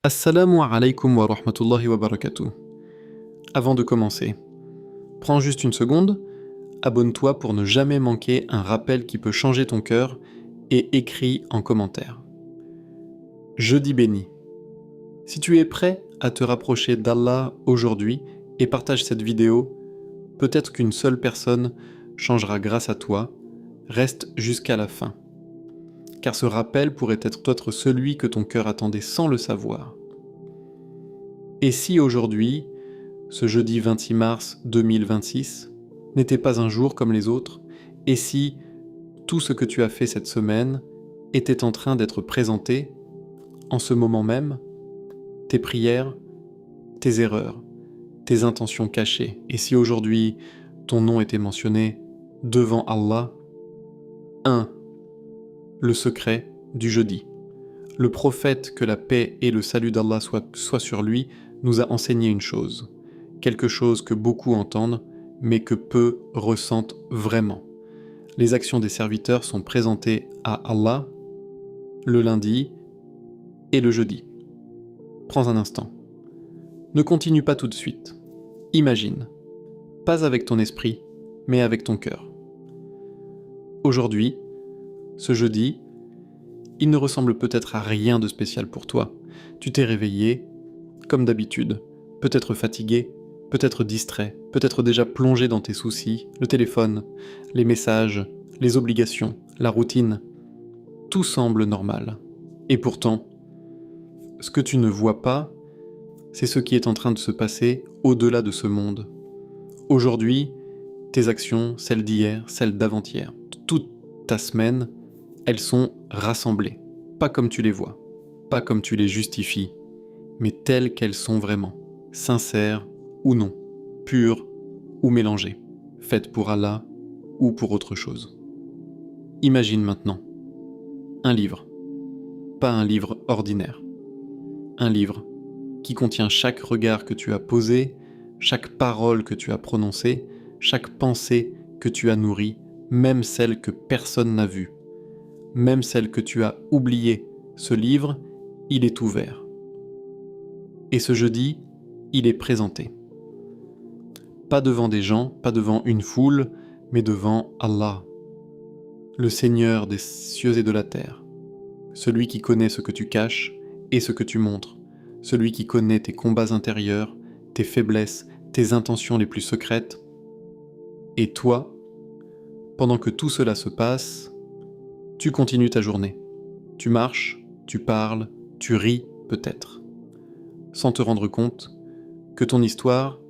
Assalamu alaikum wa rahmatullahi wa barakatuh. Avant de commencer, prends juste une seconde, abonne-toi pour ne jamais manquer un rappel qui peut changer ton cœur et écris en commentaire. Jeudi béni. Si tu es prêt à te rapprocher d'Allah aujourd'hui et partage cette vidéo, peut-être qu'une seule personne changera grâce à toi, reste jusqu'à la fin. Car ce rappel pourrait être celui que ton cœur attendait sans le savoir. Et si aujourd'hui, ce jeudi 26 mars 2026, n'était pas un jour comme les autres, et si tout ce que tu as fait cette semaine était en train d'être présenté, en ce moment même, tes prières, tes erreurs, tes intentions cachées, et si aujourd'hui ton nom était mentionné devant Allah, 1. Le secret du jeudi. Le prophète, que la paix et le salut d'Allah soient sur lui, nous a enseigné une chose, quelque chose que beaucoup entendent, mais que peu ressentent vraiment. Les actions des serviteurs sont présentées à Allah le lundi et le jeudi. Prends un instant. Ne continue pas tout de suite. Imagine, pas avec ton esprit, mais avec ton cœur. Aujourd'hui, ce jeudi, il ne ressemble peut-être à rien de spécial pour toi. Tu t'es réveillé, comme d'habitude, peut-être fatigué, peut-être distrait, peut-être déjà plongé dans tes soucis, le téléphone, les messages, les obligations, la routine. Tout semble normal. Et pourtant, ce que tu ne vois pas, c'est ce qui est en train de se passer au-delà de ce monde. Aujourd'hui, tes actions, celles d'hier, celles d'avant-hier, toute ta semaine, elles sont rassemblées, pas comme tu les vois, pas comme tu les justifies, mais telles qu'elles sont vraiment, sincères ou non, pures ou mélangées, faites pour Allah ou pour autre chose. Imagine maintenant un livre, pas un livre ordinaire, un livre qui contient chaque regard que tu as posé, chaque parole que tu as prononcée, chaque pensée que tu as nourrie, même celle que personne n'a vue. Même celle que tu as oubliée, ce livre, il est ouvert. Et ce jeudi, il est présenté. Pas devant des gens, pas devant une foule, mais devant Allah, le Seigneur des cieux et de la terre, celui qui connaît ce que tu caches et ce que tu montres, celui qui connaît tes combats intérieurs, tes faiblesses, tes intentions les plus secrètes. Et toi, pendant que tout cela se passe, tu continues ta journée. Tu marches, tu parles, tu ris peut-être, sans te rendre compte que ton histoire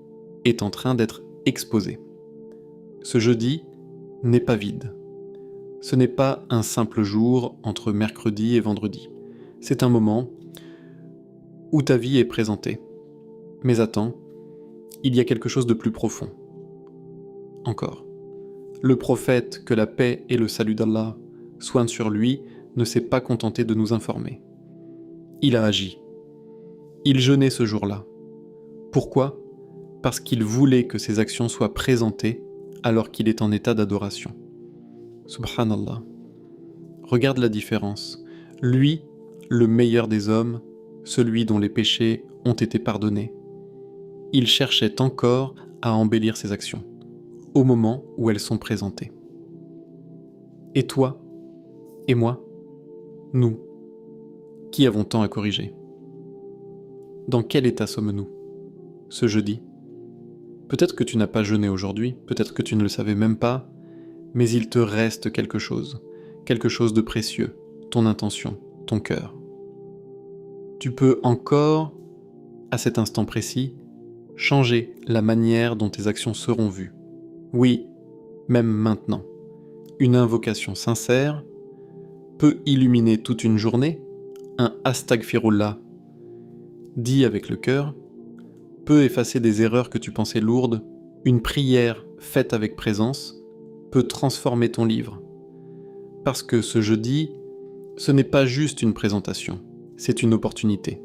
est en train d'être exposée. Ce jeudi n'est pas vide. Ce n'est pas un simple jour entre mercredi et vendredi. C'est un moment où ta vie est présentée. Mais attends, il y a quelque chose de plus profond. Encore. Le prophète, que la paix et le salut d'Allah soignent sur lui, ne s'est pas contenté de nous informer. Il a agi. Il jeûnait ce jour-là. Pourquoi ? Parce qu'il voulait que ses actions soient présentées alors qu'il est en état d'adoration. Subhanallah. Regarde la différence. Lui, le meilleur des hommes, celui dont les péchés ont été pardonnés. Il cherchait encore à embellir ses actions, au moment où elles sont présentées. Et toi ? Et moi ? Nous, qui avons tant à corriger ? Dans quel état sommes-nous, ce jeudi ? Peut-être que tu n'as pas jeûné aujourd'hui, peut-être que tu ne le savais même pas, mais il te reste quelque chose de précieux, ton intention, ton cœur. Tu peux encore, à cet instant précis, changer la manière dont tes actions seront vues. Oui, même maintenant. Une invocation sincère peut illuminer toute une journée, un astaghfirullah dit avec le cœur, peut effacer des erreurs que tu pensais lourdes, une prière faite avec présence peut transformer ton livre. Parce que ce jeudi, ce n'est pas juste une présentation, c'est une opportunité.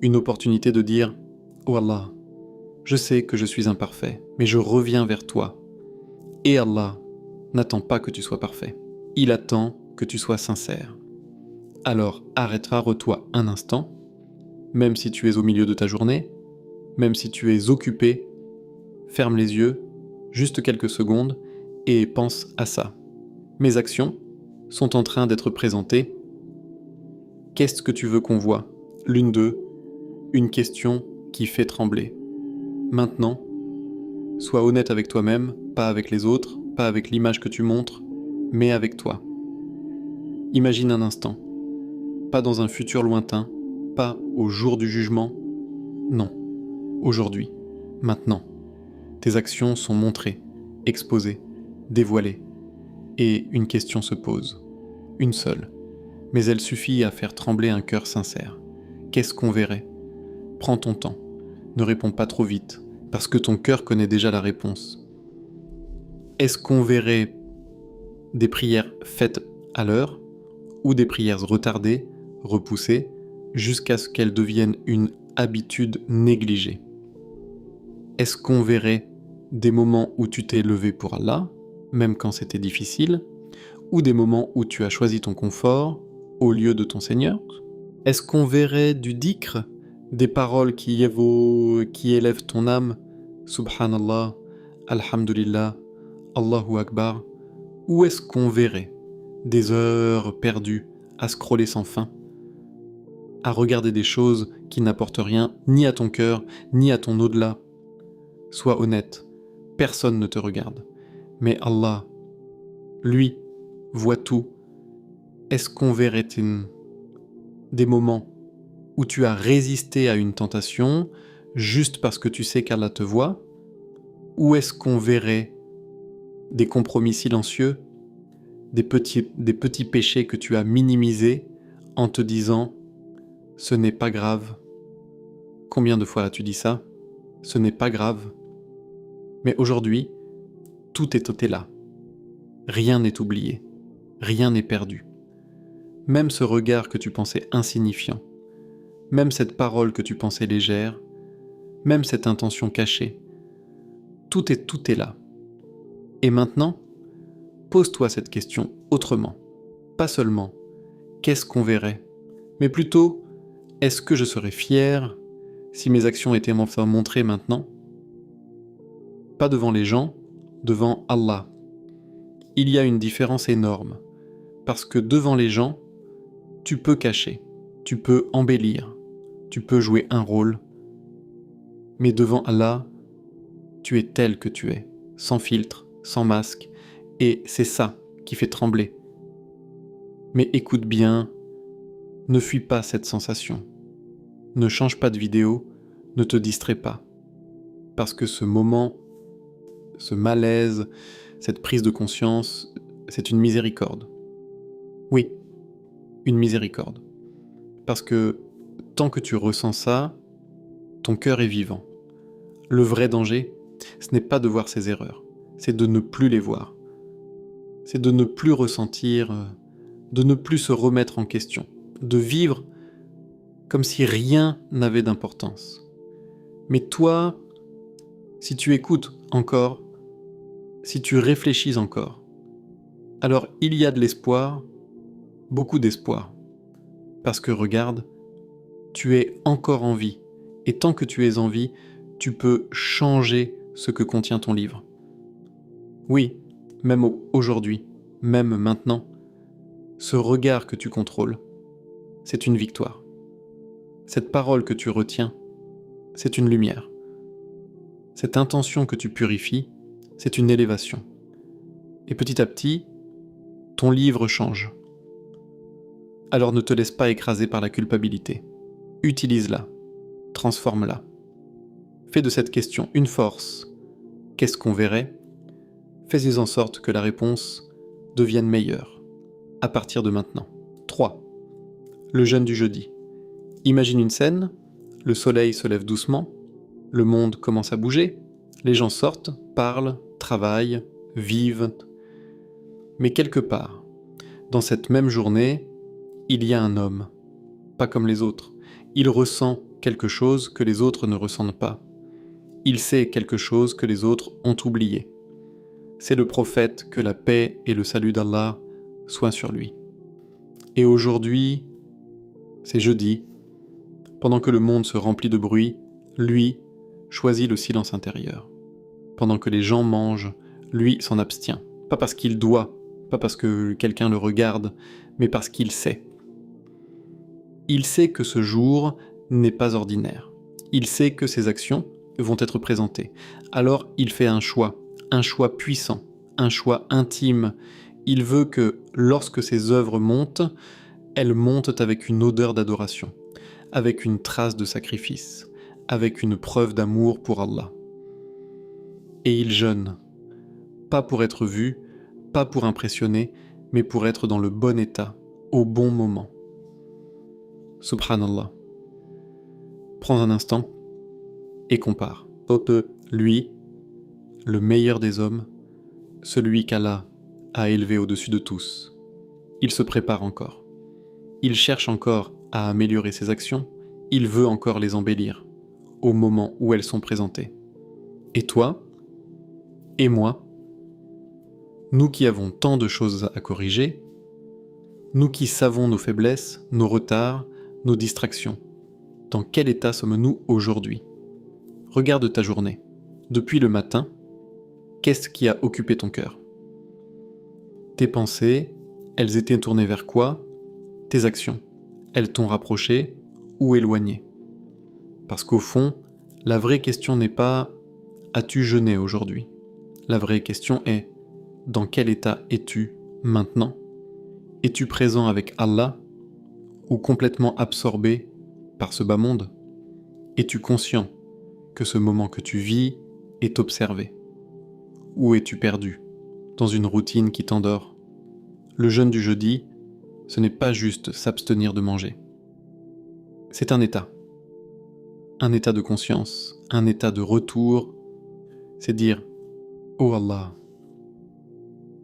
Une opportunité de dire « Oh Allah, je sais que je suis imparfait, mais je reviens vers toi. » Et Allah n'attend pas que tu sois parfait, il attend que tu sois sincère. Alors arrête-toi un instant Même si tu es au milieu de ta journée, même si tu es occupé, ferme les yeux, juste quelques secondes, et pense à ça. Mes actions sont en train d'être présentées. Qu'est-ce que tu veux qu'on voit? L'une d'eux, une question qui fait trembler. Maintenant, sois honnête avec toi-même, pas avec les autres, pas avec l'image que tu montres, mais avec toi. Imagine un instant, pas dans un futur lointain, pas au jour du jugement, non, aujourd'hui, maintenant. Tes actions sont montrées, exposées, dévoilées, et une question se pose, une seule, mais elle suffit à faire trembler un cœur sincère. Qu'est-ce qu'on verrait? Prends ton temps, ne réponds pas trop vite, parce que ton cœur connaît déjà la réponse. Est-ce qu'on verrait des prières faites à l'heure, ou des prières retardées, repoussées, jusqu'à ce qu'elles deviennent une habitude négligée? Est-ce qu'on verrait des moments où tu t'es levé pour Allah, même quand c'était difficile, ou des moments où tu as choisi ton confort au lieu de ton Seigneur? Est-ce qu'on verrait du dhikr, des paroles qui élèvent ton âme, Subhanallah, Alhamdulillah, Allahu Akbar? Ou est-ce qu'on verrait des heures perdues à scroller sans fin, à regarder des choses qui n'apportent rien ni à ton cœur, ni à ton au-delà? Sois honnête, personne ne te regarde. Mais Allah, lui, voit tout. Est-ce qu'on verrait des moments où tu as résisté à une tentation juste parce que tu sais qu'Allah te voit? Ou est-ce qu'on verrait des compromis silencieux, des petits péchés que tu as minimisés en te disant « ce n'est pas grave ». Combien de fois as-tu dit ça? Ce n'est pas grave. Mais aujourd'hui, tout est ôté là. Rien n'est oublié. Rien n'est perdu. Même ce regard que tu pensais insignifiant, même cette parole que tu pensais légère, même cette intention cachée, tout est là. Et maintenant, pose-toi cette question autrement. Pas seulement « qu'est-ce qu'on verrait ?», mais plutôt « est-ce que je serais fier si mes actions étaient enfin montrées maintenant ?» Pas devant les gens, devant Allah. Il y a une différence énorme, parce que devant les gens, tu peux cacher, tu peux embellir, tu peux jouer un rôle, mais devant Allah, tu es tel que tu es, sans filtre, sans masque, et c'est ça qui fait trembler. Mais écoute bien, ne fuis pas cette sensation, ne change pas de vidéo, ne te distrais pas, parce que ce moment, ce malaise, cette prise de conscience, c'est une miséricorde. Oui, une miséricorde. Parce que tant que tu ressens ça, ton cœur est vivant. Le vrai danger, ce n'est pas de voir ses erreurs, c'est de ne plus les voir. C'est de ne plus ressentir, de ne plus se remettre en question, de vivre comme si rien n'avait d'importance. Mais toi, si tu écoutes encore, si tu réfléchis encore, alors il y a de l'espoir, beaucoup d'espoir. Parce que regarde, tu es encore en vie. Et tant que tu es en vie, tu peux changer ce que contient ton livre. Oui, même aujourd'hui, même maintenant, ce regard que tu contrôles, c'est une victoire. Cette parole que tu retiens, c'est une lumière. Cette intention que tu purifies, c'est une élévation. Et petit à petit, ton livre change. Alors ne te laisse pas écraser par la culpabilité. Utilise-la, transforme-la. Fais de cette question une force. Qu'est-ce qu'on verrait? Fais-y en sorte que la réponse devienne meilleure, à partir de maintenant. 3. Le jeûne du jeudi. Imagine une scène, le soleil se lève doucement, le monde commence à bouger, les gens sortent, parlent, travaillent, vivent. Mais quelque part, dans cette même journée, il y a un homme, pas comme les autres. Il ressent quelque chose que les autres ne ressentent pas. Il sait quelque chose que les autres ont oublié. C'est le prophète, que la paix et le salut d'Allah soient sur lui. Et aujourd'hui, c'est jeudi, Pendant que le monde se remplit de bruit, lui choisit le silence intérieur. Pendant que les gens mangent, lui s'en abstient. Pas parce qu'il doit, pas parce que quelqu'un le regarde, mais parce qu'il sait. Il sait que ce jour n'est pas ordinaire. Il sait que ses actions vont être présentées. Alors il fait un choix puissant, un choix intime. Il veut que lorsque ses œuvres montent, elles montent avec une odeur d'adoration, avec une trace de sacrifice, avec une preuve d'amour pour Allah. Et il jeûne, pas pour être vu, pas pour impressionner, mais pour être dans le bon état, au bon moment. Subhanallah. Prends un instant et compare. Lui, le meilleur des hommes, celui qu'Allah a élevé au-dessus de tous. Il se prépare encore. Il cherche encore à améliorer ses actions. Il veut encore les embellir au moment où elles sont présentées. Et toi, et moi, nous qui avons tant de choses à corriger, nous qui savons nos faiblesses, nos retards, nos distractions, dans quel état sommes-nous aujourd'hui ? Regarde ta journée. Depuis le matin, qu'est-ce qui a occupé ton cœur ? Tes pensées, elles étaient tournées vers quoi ? Tes actions, elles t'ont rapproché ou éloigné ? Parce qu'au fond, la vraie question n'est pas « as-tu jeûné aujourd'hui ?» La vraie question est « dans quel état es-tu maintenant ? Es-tu présent avec Allah ou complètement absorbé par ce bas monde ? Es-tu conscient que ce moment que tu vis est observé ? Ou es-tu perdu dans une routine qui t'endort ? Le jeûne du jeudi, ce n'est pas juste s'abstenir de manger. C'est un état de conscience, un état de retour. C'est dire « Oh Allah,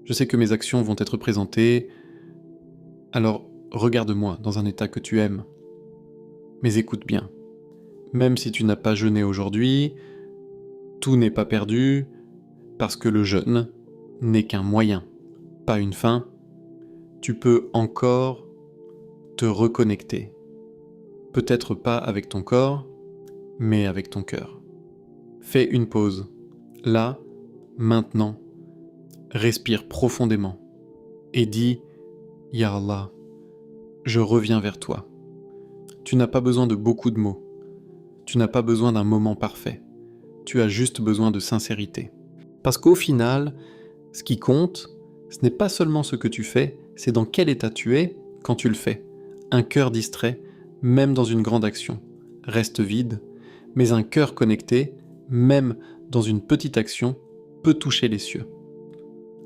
je sais que mes actions vont être présentées, alors regarde-moi dans un état que tu aimes. Mais écoute bien, même si tu n'as pas jeûné aujourd'hui, tout n'est pas perdu, parce que le jeûne n'est qu'un moyen, pas une fin. Tu peux encore te reconnecter. Peut-être pas avec ton corps, mais avec ton cœur. Fais une pause, là, maintenant. Respire profondément et dis « Ya Allah, je reviens vers toi ». Tu n'as pas besoin de beaucoup de mots. Tu n'as pas besoin d'un moment parfait. Tu as juste besoin de sincérité. Parce qu'au final, ce qui compte, ce n'est pas seulement ce que tu fais, c'est dans quel état tu es quand tu le fais. Un cœur distrait, même dans une grande action, reste vide, mais un cœur connecté, même dans une petite action, peut toucher les cieux.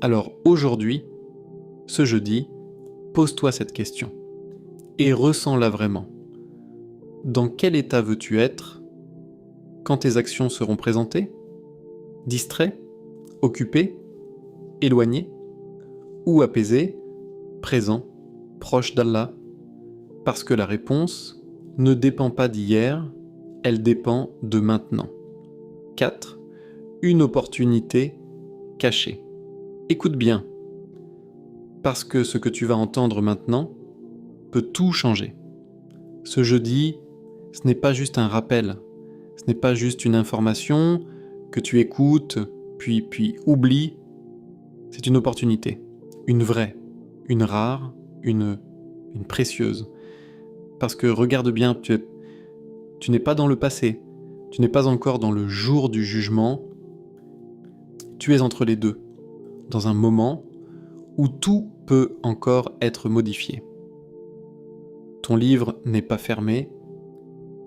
Alors aujourd'hui, ce jeudi, pose-toi cette question et ressens-la vraiment. Dans quel état veux-tu être quand tes actions seront présentées ? Distrait ? Occupé ? Éloigné ? Ou apaisé ? Présent ? Proche d'Allah ? Parce que la réponse ne dépend pas d'hier, elle dépend de maintenant. 4. Une opportunité cachée. Écoute bien, parce que ce que tu vas entendre maintenant peut tout changer. Ce jeudi, ce n'est pas juste un rappel, ce n'est pas juste une information que tu écoutes, puis oublies. C'est une opportunité, une vraie, une rare, une précieuse. Parce que regarde bien, tu n'es pas dans le passé, tu n'es pas encore dans le jour du jugement, tu es entre les deux, dans un moment où tout peut encore être modifié. Ton livre n'est pas fermé,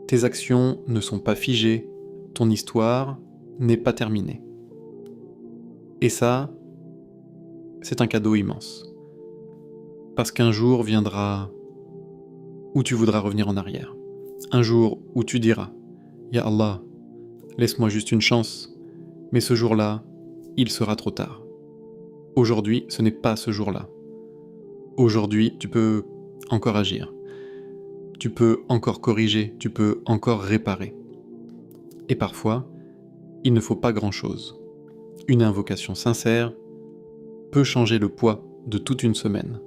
tes actions ne sont pas figées, ton histoire n'est pas terminée. Et ça, c'est un cadeau immense. Parce qu'un jour viendra où tu voudras revenir en arrière. Un jour où tu diras « Ya Allah, laisse-moi juste une chance », mais ce jour-là, il sera trop tard. Aujourd'hui, ce n'est pas ce jour-là. Aujourd'hui, tu peux encore agir. Tu peux encore corriger, tu peux encore réparer. Et parfois, il ne faut pas grand-chose. Une invocation sincère peut changer le poids de toute une semaine.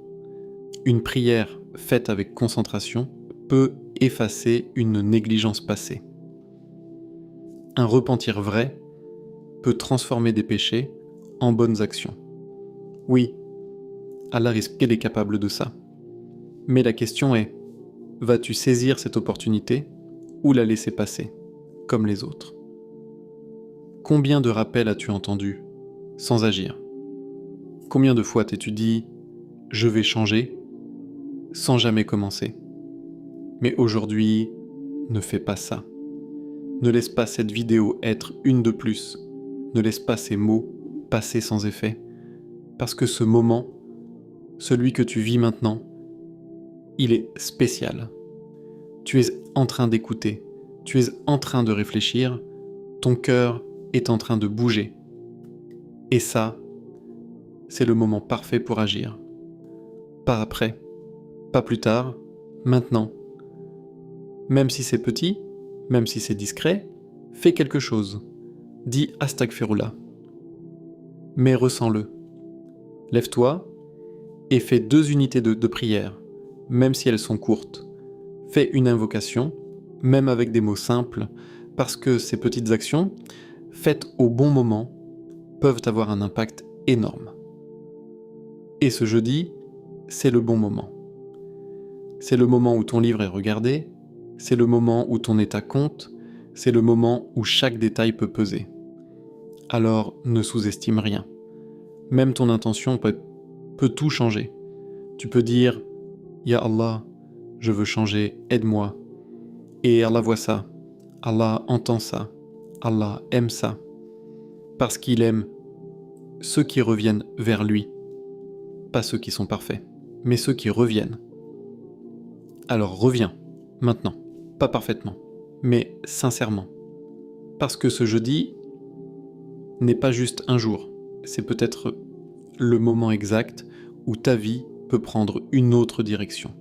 Une prière faite avec concentration peut effacer une négligence passée. Un repentir vrai peut transformer des péchés en bonnes actions. Oui, Allah est capable de ça. Mais la question est, vas-tu saisir cette opportunité ou la laisser passer, comme les autres? Combien de rappels as-tu entendu sans agir? Combien de fois t'es-tu dit « je vais changer » sans jamais commencer? Mais aujourd'hui, ne fais pas ça. Ne laisse pas cette vidéo être une de plus. Ne laisse pas ces mots passer sans effet. Parce que ce moment, celui que tu vis maintenant, il est spécial. Tu es en train d'écouter, tu es en train de réfléchir, ton cœur est en train de bouger. Et ça, c'est le moment parfait pour agir. Pas après, pas plus tard, maintenant. Même si c'est petit, même si c'est discret, fais quelque chose. Dis Astaghfirullah. Mais ressens-le. Lève-toi et fais 2 unités de prière, même si elles sont courtes. Fais une invocation, même avec des mots simples, parce que ces petites actions, faites au bon moment, peuvent avoir un impact énorme. Et ce jeudi, c'est le bon moment. C'est le moment où ton livre est regardé, c'est le moment où ton état compte, c'est le moment où chaque détail peut peser. Alors ne sous-estime rien. Même ton intention peut tout changer. Tu peux dire « Ya Allah, je veux changer, aide-moi ». Et Allah voit ça, Allah entend ça, Allah aime ça. Parce qu'il aime ceux qui reviennent vers lui. Pas ceux qui sont parfaits, mais ceux qui reviennent. Alors reviens, maintenant. Pas parfaitement, mais sincèrement. Parce que ce jeudi n'est pas juste un jour, c'est peut-être le moment exact où ta vie peut prendre une autre direction.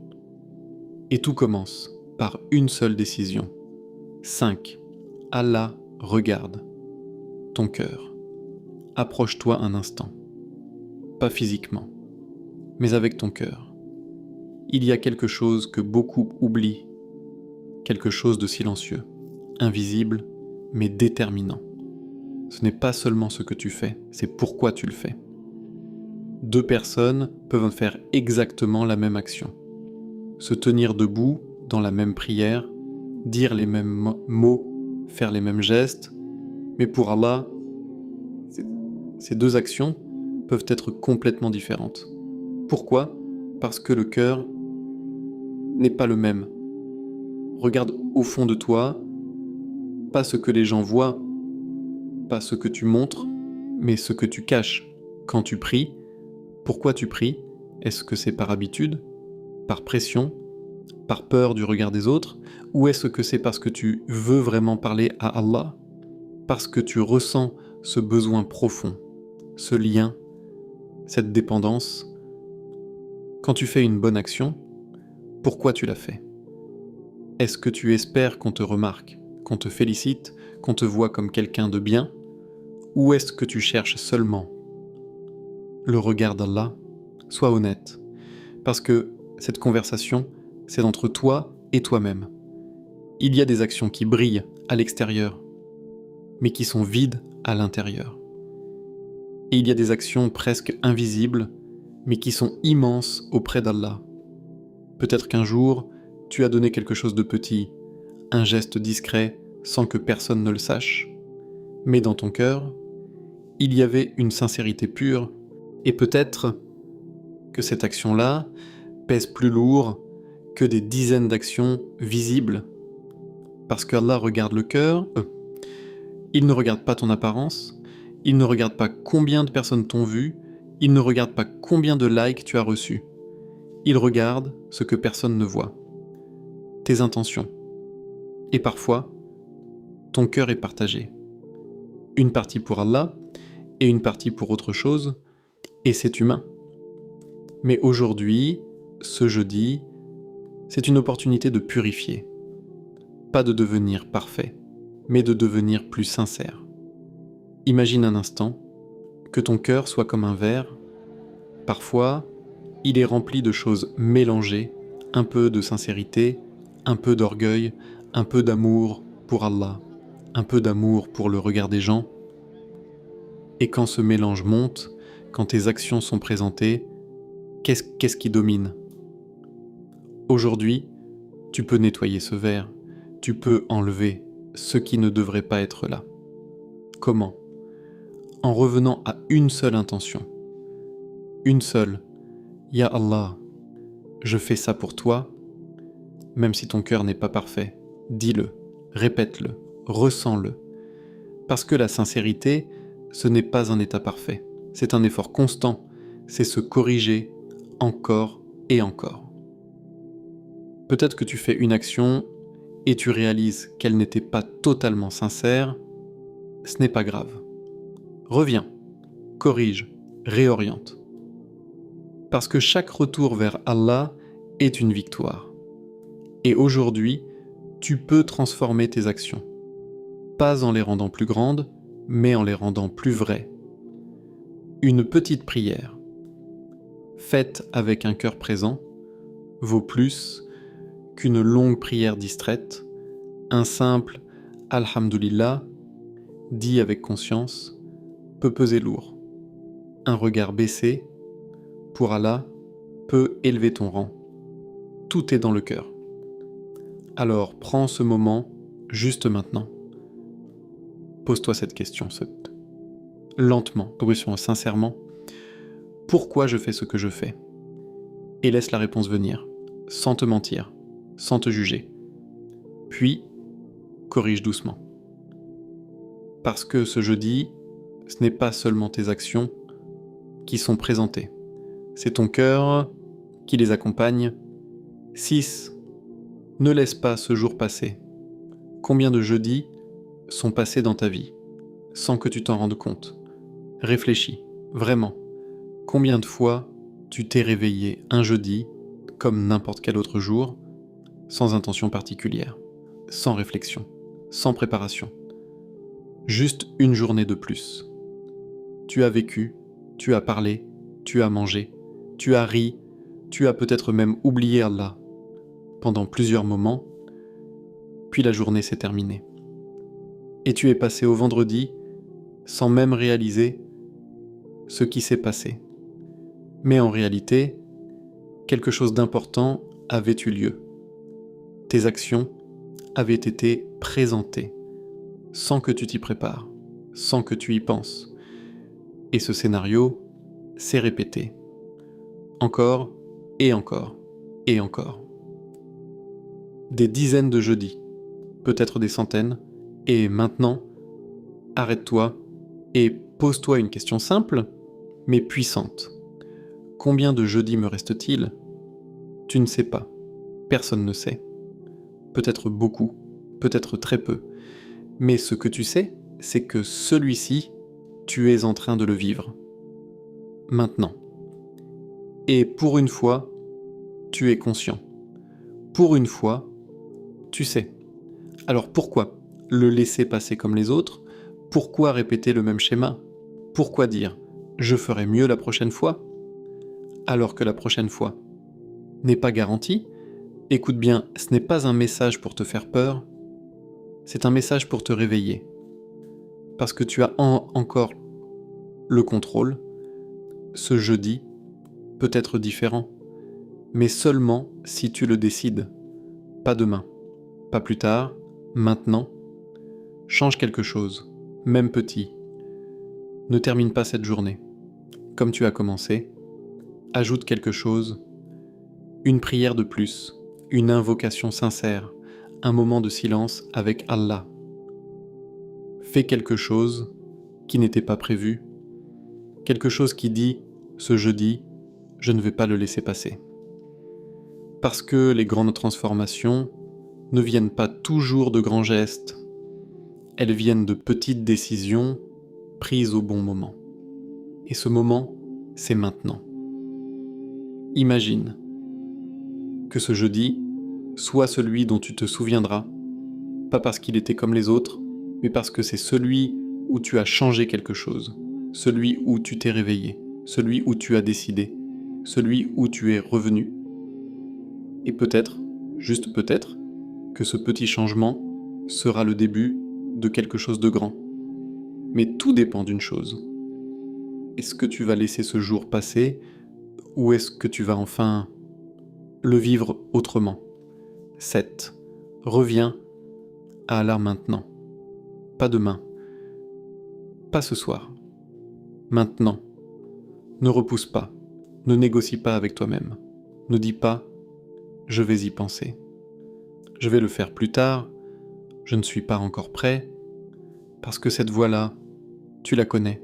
Et tout commence par une seule décision. 5. Allah regarde ton cœur. Approche-toi un instant. Pas physiquement, mais avec ton cœur. Il y a quelque chose que beaucoup oublient. Quelque chose de silencieux, invisible, mais déterminant. Ce n'est pas seulement ce que tu fais, c'est pourquoi tu le fais. 2 personnes peuvent faire exactement la même action. Se tenir debout dans la même prière, dire les mêmes mots, faire les mêmes gestes, mais pour Allah, ces 2 actions peuvent être complètement différentes. Pourquoi? Parce que le cœur n'est pas le même. Regarde au fond de toi, pas ce que les gens voient, pas ce que tu montres, mais ce que tu caches. Quand tu pries, pourquoi tu pries? Est-ce que c'est par habitude, par pression, par peur du regard des autres, ou est-ce que c'est parce que tu veux vraiment parler à Allah, parce que tu ressens ce besoin profond, ce lien, cette dépendance? Quand tu fais une bonne action, pourquoi tu la fais? Est-ce que tu espères qu'on te remarque, qu'on te félicite, qu'on te voit comme quelqu'un de bien? Ou est-ce que tu cherches seulement le regard d'Allah? Sois honnête, parce que cette conversation, c'est entre toi et toi-même. Il y a des actions qui brillent à l'extérieur, mais qui sont vides à l'intérieur. Et il y a des actions presque invisibles, mais qui sont immenses auprès d'Allah. Peut-être qu'un jour, tu as donné quelque chose de petit, un geste discret, sans que personne ne le sache. Mais dans ton cœur, il y avait une sincérité pure, et peut-être que cette action-là pèse plus lourd que des dizaines d'actions visibles. Parce qu'Allah regarde le cœur, il ne regarde pas ton apparence, il ne regarde pas combien de personnes t'ont vu, il ne regarde pas combien de likes tu as reçus. Il regarde ce que personne ne voit. Tes intentions. Et parfois, ton cœur est partagé. Une partie pour Allah et une partie pour autre chose, et c'est humain. Mais aujourd'hui, ce jeudi, c'est une opportunité de purifier. Pas de devenir parfait, mais de devenir plus sincère. Imagine un instant que ton cœur soit comme un verre. Parfois, il est rempli de choses mélangées, un peu de sincérité, un peu d'orgueil, un peu d'amour pour Allah, un peu d'amour pour le regard des gens. Et quand ce mélange monte, quand tes actions sont présentées, qu'est-ce qui domine? Aujourd'hui, tu peux nettoyer ce verre, tu peux enlever ce qui ne devrait pas être là. Comment? En revenant à une seule intention. Une seule. Ya Allah, je fais ça pour toi, même si ton cœur n'est pas parfait. Dis-le, répète-le, ressens-le. Parce que la sincérité, ce n'est pas un état parfait. C'est un effort constant. C'est se corriger encore et encore. Peut-être que tu fais une action et tu réalises qu'elle n'était pas totalement sincère. Ce n'est pas grave. Reviens, corrige, réoriente. Parce que chaque retour vers Allah est une victoire. Et aujourd'hui, tu peux transformer tes actions. Pas en les rendant plus grandes, mais en les rendant plus vraies. Une petite prière, faite avec un cœur présent, vaut plus qu'une longue prière distraite, un simple « Alhamdulillah » dit avec conscience, peut peser lourd. Un regard baissé, pour Allah, peut élever ton rang. Tout est dans le cœur. Alors prends ce moment, juste maintenant. Pose-toi cette question, lentement, sincèrement. Pourquoi je fais ce que je fais? Et laisse la réponse venir, sans te mentir, sans te juger. Puis, corrige doucement. Parce que ce jeudi, ce n'est pas seulement tes actions qui sont présentées. C'est ton cœur qui les accompagne. 6. Ne laisse pas ce jour passer. Combien de jeudis sont passés dans ta vie, sans que tu t'en rendes compte? Réfléchis, vraiment. Combien de fois tu t'es réveillé un jeudi, comme n'importe quel autre jour, sans intention particulière, sans réflexion, sans préparation. Juste une journée de plus. Tu as vécu, tu as parlé, tu as mangé, tu as ri, tu as peut-être même oublié Allah pendant plusieurs moments, puis la journée s'est terminée. Et tu es passé au vendredi sans même réaliser ce qui s'est passé. Mais en réalité, quelque chose d'important avait eu lieu. Tes actions avaient été présentées, sans que tu t'y prépares, sans que tu y penses. Et ce scénario s'est répété. Encore et encore et encore. Des dizaines de jeudis, peut-être des centaines, et maintenant, arrête-toi et pose-toi une question simple, mais puissante. Combien de jeudis me reste-t-il? Tu ne sais pas. Personne ne sait. Peut-être beaucoup, peut-être très peu. Mais ce que tu sais, c'est que celui-ci, tu es en train de le vivre. Maintenant. Et pour une fois, tu es conscient. Pour une fois, tu sais. Alors pourquoi le laisser passer comme les autres? Pourquoi répéter le même schéma? Pourquoi dire « je ferai mieux la prochaine fois » alors que la prochaine fois n'est pas garantie? Écoute bien, ce n'est pas un message pour te faire peur, c'est un message pour te réveiller. Parce que tu as encore le contrôle. Ce jeudi peut être différent, mais seulement si tu le décides. Pas demain, pas plus tard, maintenant. Change quelque chose, même petit. Ne termine pas cette journée comme tu as commencé. Ajoute quelque chose, une prière de plus, une invocation sincère, un moment de silence avec Allah. Fais quelque chose qui n'était pas prévu, quelque chose qui dit « ce jeudi, je ne vais pas le laisser passer ». Parce que les grandes transformations ne viennent pas toujours de grands gestes, elles viennent de petites décisions prises au bon moment. Et ce moment, c'est maintenant. Imagine que ce jeudi soit celui dont tu te souviendras, pas parce qu'il était comme les autres, mais parce que c'est celui où tu as changé quelque chose, celui où tu t'es réveillé, celui où tu as décidé, celui où tu es revenu. Et peut-être, juste peut-être, que ce petit changement sera le début de quelque chose de grand. Mais tout dépend d'une chose. Est-ce que tu vas laisser ce jour passer ou est-ce que tu vas enfin le vivre autrement? 7. Reviens à Allah maintenant. Pas demain. Pas ce soir. Maintenant. Ne repousse pas. Ne négocie pas avec toi-même. Ne dis pas « je vais y penser ». Je vais le faire plus tard. Je ne suis pas encore prêt. Parce que cette voie-là, tu la connais.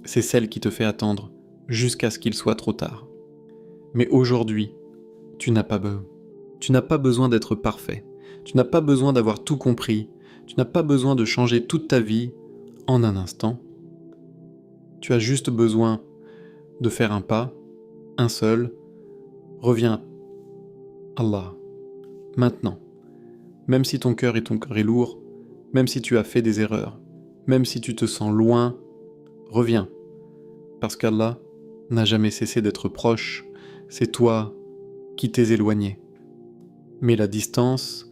C'est celle qui te fait attendre jusqu'à ce qu'il soit trop tard. Mais aujourd'hui, tu n'as pas besoin. Tu n'as pas besoin d'être parfait. Tu n'as pas besoin d'avoir tout compris. Tu n'as pas besoin de changer toute ta vie en un instant. Tu as juste besoin de faire un pas, un seul. Reviens, Allah, maintenant. Même si ton cœur est lourd, même si tu as fait des erreurs, même si tu te sens loin, reviens. Parce qu'Allah n'a jamais cessé d'être proche. C'est toi qui t'es éloigné. Mais la distance,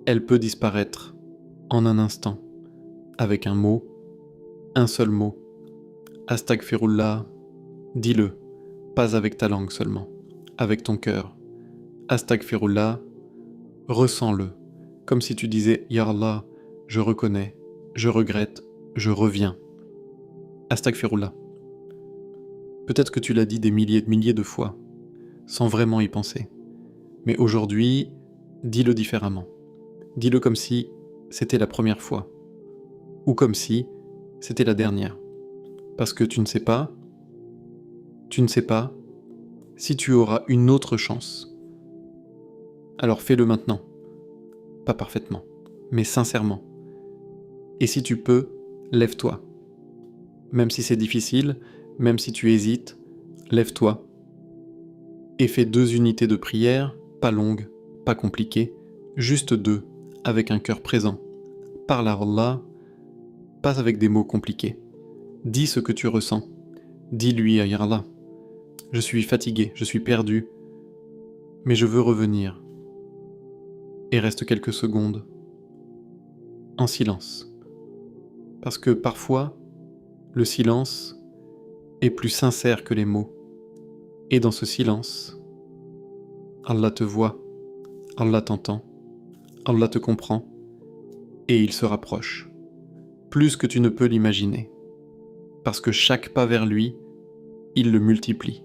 elle peut disparaître en un instant, avec un mot, un seul mot. Astaghfirullah, dis-le, pas avec ta langue seulement, avec ton cœur. Astaghfirullah, ressens-le, comme si tu disais « Ya Allah, je reconnais, je regrette, je reviens ». Astaghfirullah. Peut-être que tu l'as dit des milliers de fois, sans vraiment y penser. Mais aujourd'hui, dis-le différemment. Dis-le comme si c'était la première fois, ou comme si c'était la dernière. Parce que tu ne sais pas si tu auras une autre chance. Alors fais-le maintenant. Pas parfaitement, mais sincèrement. Et si tu peux, lève-toi. Même si c'est difficile, même si tu hésites, lève-toi. Et fais 2 unités de prière, pas longues, pas compliquées, juste 2, avec un cœur présent. Parle à Allah, pas avec des mots compliqués. Dis ce que tu ressens. Dis-lui à Allah. Je suis fatigué, je suis perdu, mais je veux revenir. Et reste quelques secondes en silence. Parce que parfois, le silence est plus sincère que les mots. Et dans ce silence, Allah te voit, Allah t'entend, Allah te comprend, et il se rapproche, plus que tu ne peux l'imaginer. Parce que chaque pas vers lui, il le multiplie.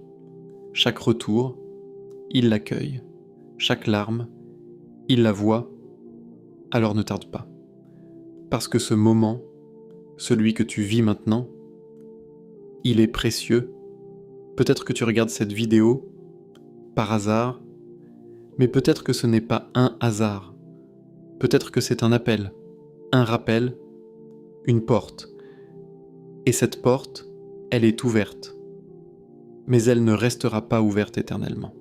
Chaque retour, il l'accueille. Chaque larme, il la voit, alors ne tarde pas. Parce que ce moment, celui que tu vis maintenant, il est précieux. Peut-être que tu regardes cette vidéo par hasard, mais peut-être que ce n'est pas un hasard. Peut-être que c'est un appel, un rappel, une porte. Et cette porte, elle est ouverte. Mais elle ne restera pas ouverte éternellement.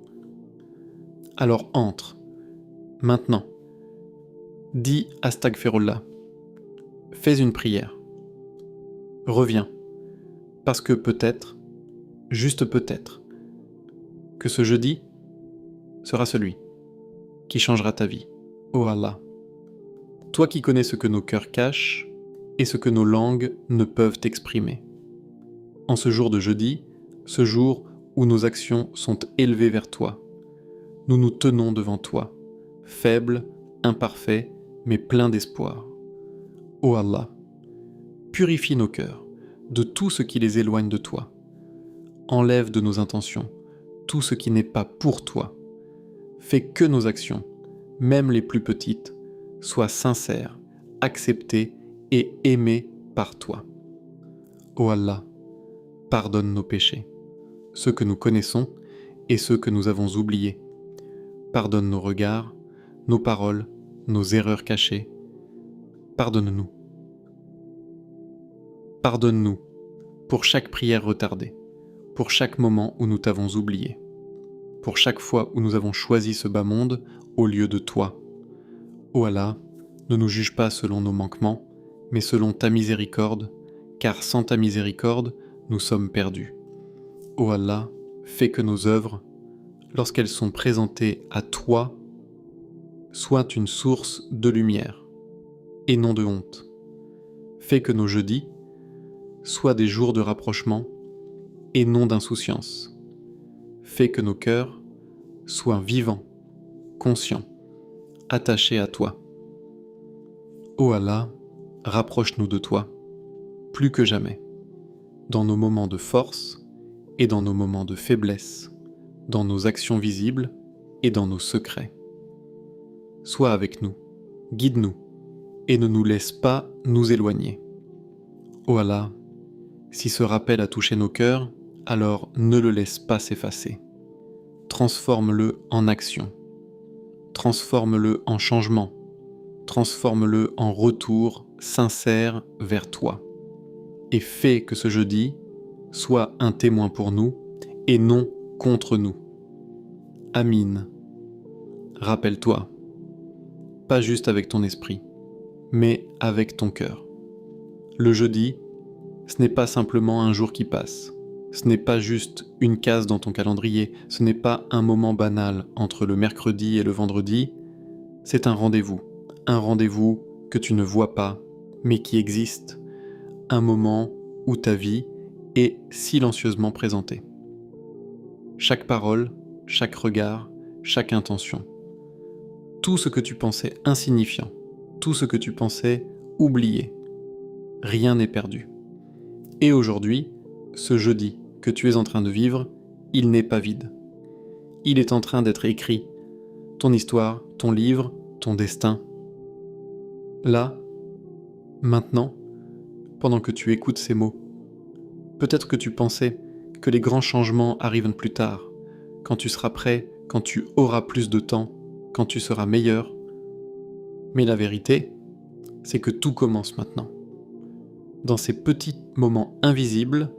Alors entre, maintenant. Dis Astaghfirullah. Fais une prière. Reviens. Parce que peut-être, juste peut-être, que ce jeudi sera celui qui changera ta vie. Oh Allah. Toi qui connais ce que nos cœurs cachent et ce que nos langues ne peuvent exprimer. En ce jour de jeudi, ce jour où nos actions sont élevées vers toi, nous nous tenons devant toi, faibles, imparfaits, mais pleins d'espoir. Ô Allah, purifie nos cœurs de tout ce qui les éloigne de toi. Enlève de nos intentions tout ce qui n'est pas pour toi. Fais que nos actions, même les plus petites, soient sincères, acceptées et aimées par toi. Ô Allah, pardonne nos péchés, ceux que nous connaissons et ceux que nous avons oubliés. Pardonne nos regards, nos paroles, nos erreurs cachées. Pardonne-nous. Pardonne-nous pour chaque prière retardée, pour chaque moment où nous t'avons oublié, pour chaque fois où nous avons choisi ce bas monde au lieu de toi. Ô Allah, ne nous juge pas selon nos manquements, mais selon ta miséricorde, car sans ta miséricorde, nous sommes perdus. Ô Allah, fais que nos œuvres, lorsqu'elles sont présentées à toi, soit une source de lumière et non de honte. Fais que nos jeudis soient des jours de rapprochement et non d'insouciance. Fais que nos cœurs soient vivants, conscients, attachés à toi. Ô Allah, rapproche-nous de toi, plus que jamais, dans nos moments de force et dans nos moments de faiblesse, dans nos actions visibles et dans nos secrets. Sois avec nous, guide-nous, et ne nous laisse pas nous éloigner. Ô Allah, si ce rappel a touché nos cœurs, alors ne le laisse pas s'effacer. Transforme-le en action. Transforme-le en changement. Transforme-le en retour sincère vers toi. Et fais que ce jeudi soit un témoin pour nous et non contre nous. Amin. Rappelle-toi, pas juste avec ton esprit, mais avec ton cœur. Le jeudi, ce n'est pas simplement un jour qui passe. Ce n'est pas juste une case dans ton calendrier. Ce n'est pas un moment banal entre le mercredi et le vendredi. C'est un rendez-vous. Un rendez-vous que tu ne vois pas, mais qui existe. Un moment où ta vie est silencieusement présentée. Chaque parole, chaque regard, chaque intention. Tout ce que tu pensais insignifiant, tout ce que tu pensais oublié. Rien n'est perdu. Et aujourd'hui, ce jeudi que tu es en train de vivre, il n'est pas vide. Il est en train d'être écrit. Ton histoire, ton livre, ton destin. Là, maintenant, pendant que tu écoutes ces mots, peut-être que tu pensais que les grands changements arrivent plus tard, quand tu seras prêt, quand tu auras plus de temps, quand tu seras meilleur. Mais la vérité, c'est que tout commence maintenant. Dans ces petits moments invisibles,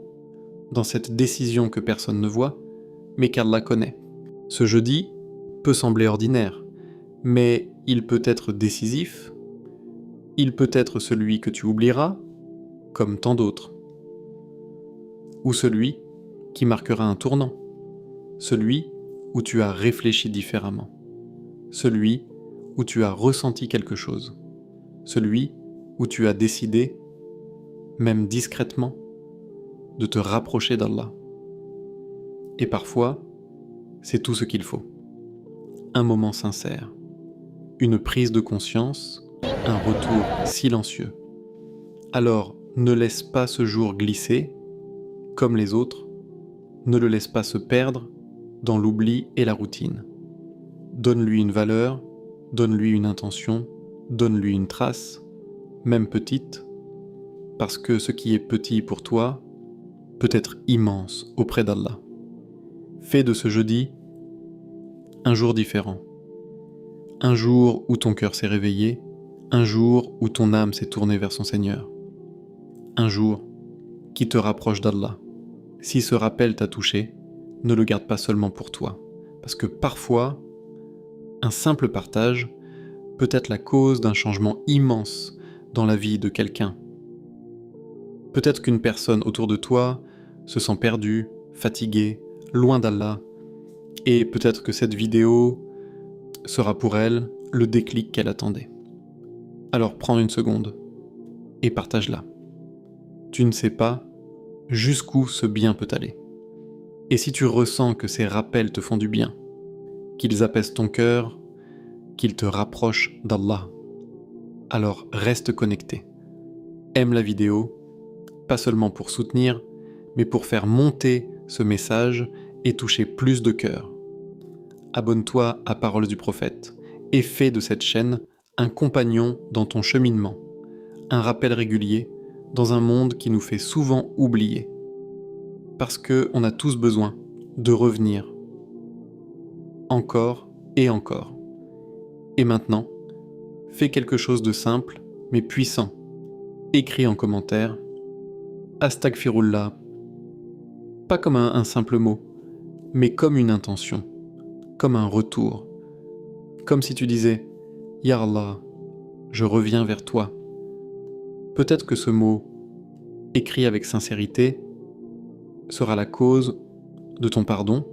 dans cette décision que personne ne voit, mais qu'Allah connaît. Ce jeudi peut sembler ordinaire, mais il peut être décisif, il peut être celui que tu oublieras, comme tant d'autres, ou celui qui marquera un tournant, celui où tu as réfléchi différemment, celui où tu as ressenti quelque chose, celui où tu as décidé, même discrètement, de te rapprocher d'Allah. Et parfois, c'est tout ce qu'il faut. Un moment sincère, une prise de conscience, un retour silencieux. Alors, ne laisse pas ce jour glisser, comme les autres, ne le laisse pas se perdre dans l'oubli et la routine. Donne-lui une valeur, donne-lui une intention, donne-lui une trace, même petite, parce que ce qui est petit pour toi peut être immense auprès d'Allah. Fais de ce jeudi un jour différent. Un jour où ton cœur s'est réveillé, un jour où ton âme s'est tournée vers son Seigneur. Un jour qui te rapproche d'Allah. Si ce rappel t'a touché, ne le garde pas seulement pour toi, parce que parfois, un simple partage peut être la cause d'un changement immense dans la vie de quelqu'un. Peut-être qu'une personne autour de toi se sent perdue, fatiguée, loin d'Allah, et peut-être que cette vidéo sera pour elle le déclic qu'elle attendait. Alors prends une seconde et partage-la. Tu ne sais pas jusqu'où ce bien peut aller. Et si tu ressens que ces rappels te font du bien, qu'ils apaisent ton cœur, qu'ils te rapprochent d'Allah, alors reste connecté. Aime la vidéo, pas seulement pour soutenir, mais pour faire monter ce message et toucher plus de cœurs. Abonne-toi à Paroles du Prophète et fais de cette chaîne un compagnon dans ton cheminement, un rappel régulier dans un monde qui nous fait souvent oublier. Parce qu'on a tous besoin de revenir, encore et encore. Et maintenant, fais quelque chose de simple mais puissant. Écris en commentaire « Astaghfirullah », pas comme un simple mot, mais comme une intention, comme un retour, comme si tu disais « Ya Allah, je reviens vers toi ». Peut-être que ce mot, écrit avec sincérité, sera la cause de ton pardon,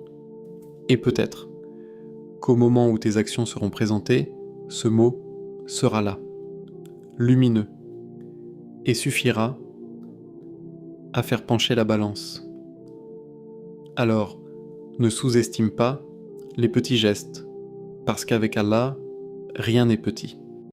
et peut-être qu'au moment où tes actions seront présentées, ce mot sera là, lumineux, et suffira à faire pencher la balance. Alors, ne sous-estime pas les petits gestes, parce qu'avec Allah, rien n'est petit.